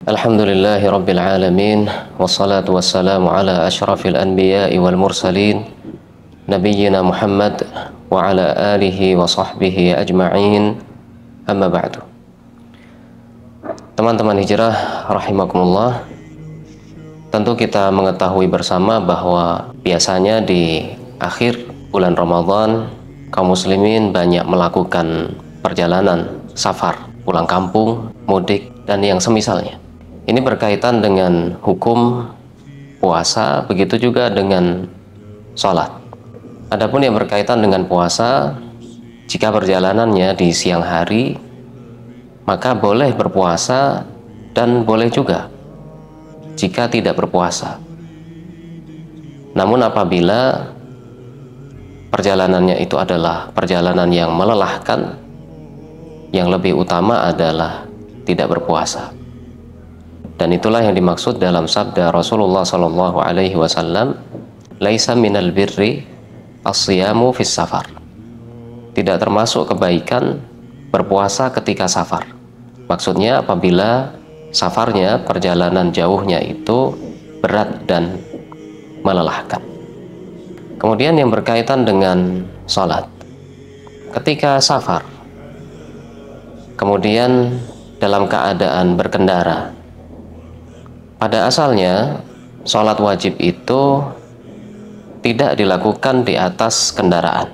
Alhamdulillahi Rabbil Alamin. Wassalatu wassalamu ala ashrafil anbiya'i wal mursalin Nabiyyina Muhammad wa ala alihi wa sahbihi ajma'in. Amma ba'du. Teman-teman hijrah rahimakumullah, tentu kita mengetahui bersama bahwa biasanya di akhir bulan Ramadan kaum muslimin banyak melakukan perjalanan safar, pulang kampung, mudik, dan yang semisalnya. Ini berkaitan dengan hukum puasa, begitu juga dengan sholat. Adapun yang berkaitan dengan puasa, jika perjalanannya di siang hari, maka boleh berpuasa dan boleh juga jika tidak berpuasa. Namun apabila perjalanannya itu adalah perjalanan yang melelahkan, yang lebih utama adalah tidak berpuasa. Dan itulah yang dimaksud dalam sabda Rasulullah SAW, "Laisa minal birri as-siyamu fis safar." Tidak termasuk kebaikan berpuasa ketika safar. Maksudnya apabila safarnya, perjalanan jauhnya itu berat dan melelahkan. Kemudian yang berkaitan dengan sholat. Ketika safar, kemudian dalam keadaan berkendara, pada asalnya sholat wajib itu tidak dilakukan di atas kendaraan.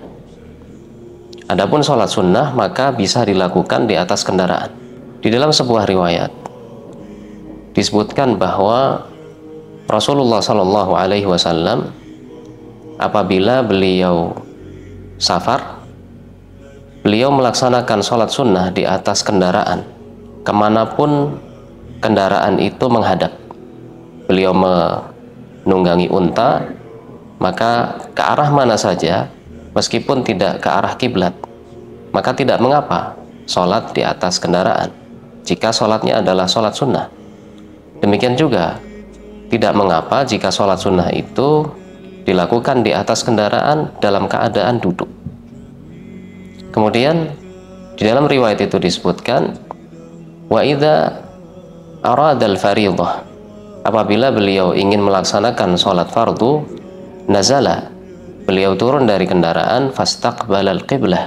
Adapun sholat sunnah maka bisa dilakukan di atas kendaraan. Di dalam sebuah riwayat disebutkan bahwa Rasulullah SAW apabila beliau safar, beliau melaksanakan sholat sunnah di atas kendaraan kemanapun kendaraan itu menghadap. Beliau menunggangi unta, maka ke arah mana saja, meskipun tidak ke arah kiblat, maka tidak mengapa sholat di atas kendaraan jika sholatnya adalah sholat sunnah. Demikian juga tidak mengapa jika sholat sunnah itu dilakukan di atas kendaraan dalam keadaan duduk. Kemudian di dalam riwayat itu disebutkan, wa idza aradal fariidhah, apabila beliau ingin melaksanakan sholat fardu, nazala, beliau turun dari kendaraan, fastaqbalal qiblah,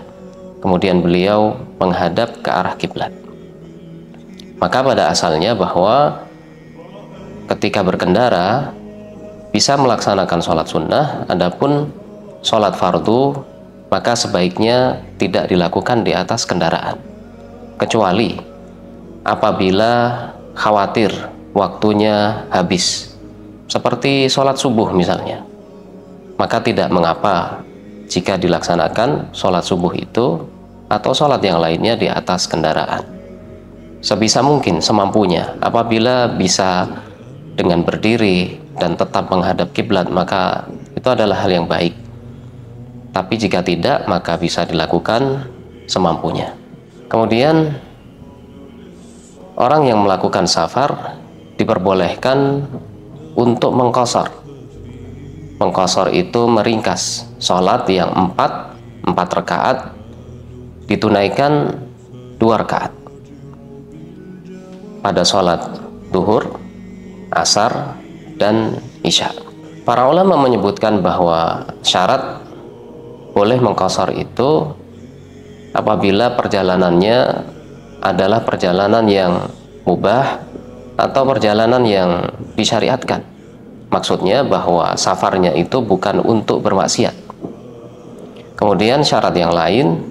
kemudian beliau menghadap ke arah kiblat. Maka pada asalnya bahwa ketika berkendara bisa melaksanakan sholat sunnah, adapun sholat fardu maka sebaiknya tidak dilakukan di atas kendaraan, kecuali apabila khawatir waktunya habis, seperti sholat subuh misalnya, maka tidak mengapa jika dilaksanakan sholat subuh itu atau sholat yang lainnya di atas kendaraan. Sebisa mungkin, semampunya, apabila bisa dengan berdiri dan tetap menghadap kiblat, maka itu adalah hal yang baik. Tapi jika tidak, maka bisa dilakukan semampunya. Kemudian orang yang melakukan safar diperbolehkan untuk mengqashar. Mengqashar itu meringkas sholat yang 4 rakaat ditunaikan 2 rakaat pada sholat duhur, asar, dan isya. Para ulama menyebutkan bahwa syarat boleh mengqashar itu apabila perjalanannya adalah perjalanan yang mubah atau perjalanan yang disyariatkan. Maksudnya bahwa safarnya itu bukan untuk bermaksiat. Kemudian syarat yang lain,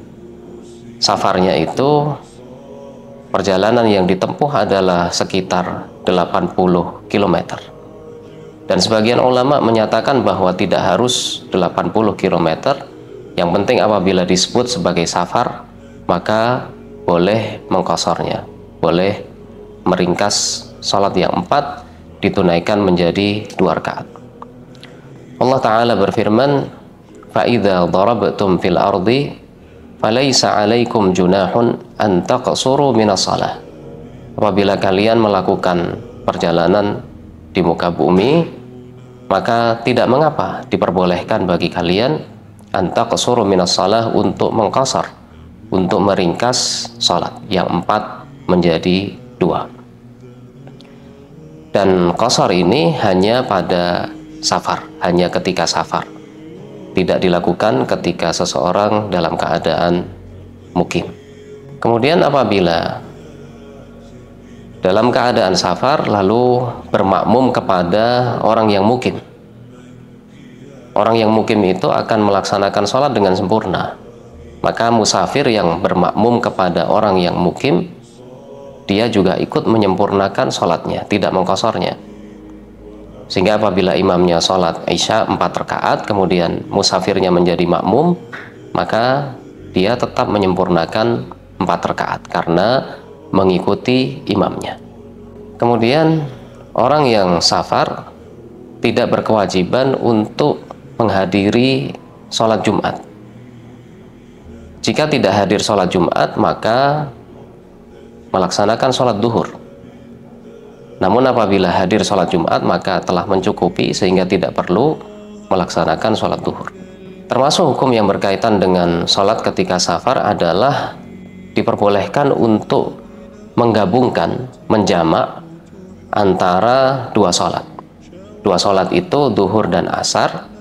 safarnya itu perjalanan yang ditempuh adalah sekitar 80 km. Dan sebagian ulama menyatakan bahwa tidak harus 80 km. Yang penting apabila disebut sebagai safar, maka boleh mengqasharnya, boleh meringkas salat yang 4 ditunaikan menjadi 2 rakaat. Allah Ta'ala berfirman, فَإِذَا ضَرَبْتُمْ فِي الْأَرْضِ فَلَيْسَ عَلَيْكُمْ جُنَاحٌ أَنْ تَقْصُرُوا مِنَ الصَّلَاةِ. Apabila kalian melakukan perjalanan di muka bumi, maka tidak mengapa diperbolehkan bagi kalian أَنْ تَقْصُرُوا مِنَ الصَّلَاةِ, untuk mengqashar, untuk meringkas salat yang 4 menjadi 2. Dan qasar ini hanya pada safar, hanya ketika safar. Tidak dilakukan ketika seseorang dalam keadaan mukim. Kemudian apabila dalam keadaan safar lalu bermakmum kepada orang yang mukim, orang yang mukim itu akan melaksanakan sholat dengan sempurna. Maka musafir yang bermakmum kepada orang yang mukim, dia juga ikut menyempurnakan sholatnya, tidak mengkosornya. Sehingga apabila imamnya sholat isya 4 rakaat, kemudian musafirnya menjadi makmum, maka dia tetap menyempurnakan 4 rakaat karena mengikuti imamnya. Kemudian orang yang safar tidak berkewajiban untuk menghadiri sholat Jumat. Jika tidak hadir sholat Jumat, maka melaksanakan sholat duhur. Namun apabila hadir sholat Jumat, maka telah mencukupi sehingga tidak perlu melaksanakan sholat duhur. Termasuk hukum yang berkaitan dengan sholat ketika safar adalah diperbolehkan untuk menggabungkan, menjamak antara 2 sholat. 2 sholat itu duhur dan asar,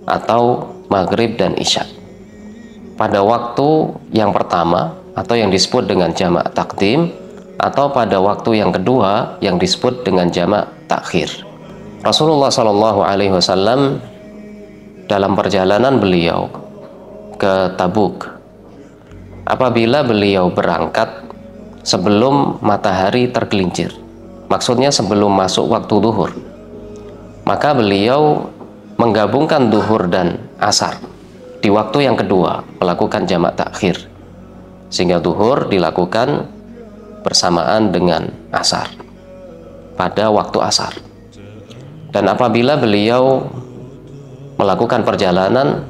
atau maghrib dan isya. Pada waktu yang pertama, atau yang disebut dengan jamak takdim, atau pada waktu yang kedua yang disebut dengan jamak takhir. Rasulullah SAW dalam perjalanan beliau ke Tabuk, apabila beliau berangkat sebelum matahari tergelincir, maksudnya sebelum masuk waktu duhur, maka beliau menggabungkan duhur dan asar di waktu yang kedua, melakukan jamak takhir, sehingga duhur dilakukan bersamaan dengan asar pada waktu asar. Dan apabila beliau melakukan perjalanan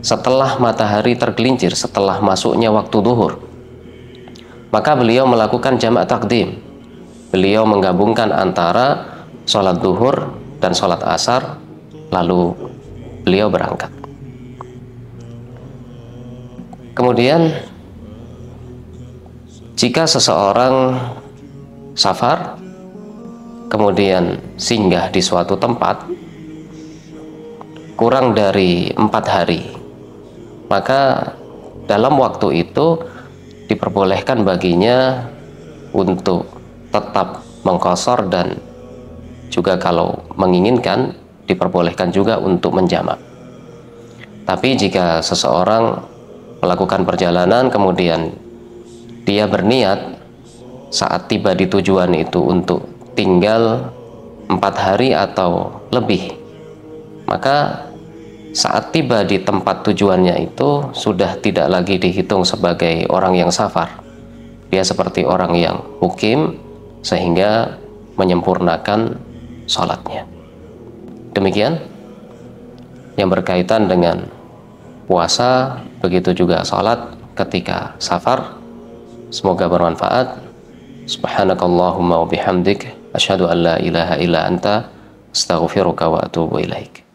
setelah matahari tergelincir, setelah masuknya waktu duhur, maka beliau melakukan jamak takdim. Beliau menggabungkan antara sholat duhur dan sholat asar, lalu beliau berangkat. Kemudian jika seseorang safar kemudian singgah di suatu tempat kurang dari 4 hari, maka dalam waktu itu diperbolehkan baginya untuk tetap mengqashar, dan juga kalau menginginkan diperbolehkan juga untuk menjamak. Tapi jika seseorang melakukan perjalanan kemudian dia berniat saat tiba di tujuan itu untuk tinggal 4 hari atau lebih, maka saat tiba di tempat tujuannya itu sudah tidak lagi dihitung sebagai orang yang safar. Dia seperti orang yang mukim, sehingga menyempurnakan sholatnya. Demikian yang berkaitan dengan puasa, begitu juga sholat ketika safar. Semoga bermanfaat. Subhanakallahumma wa bihamdik, asyhadu an la ilaha illa anta, astaghfiruka wa atubu ilaik.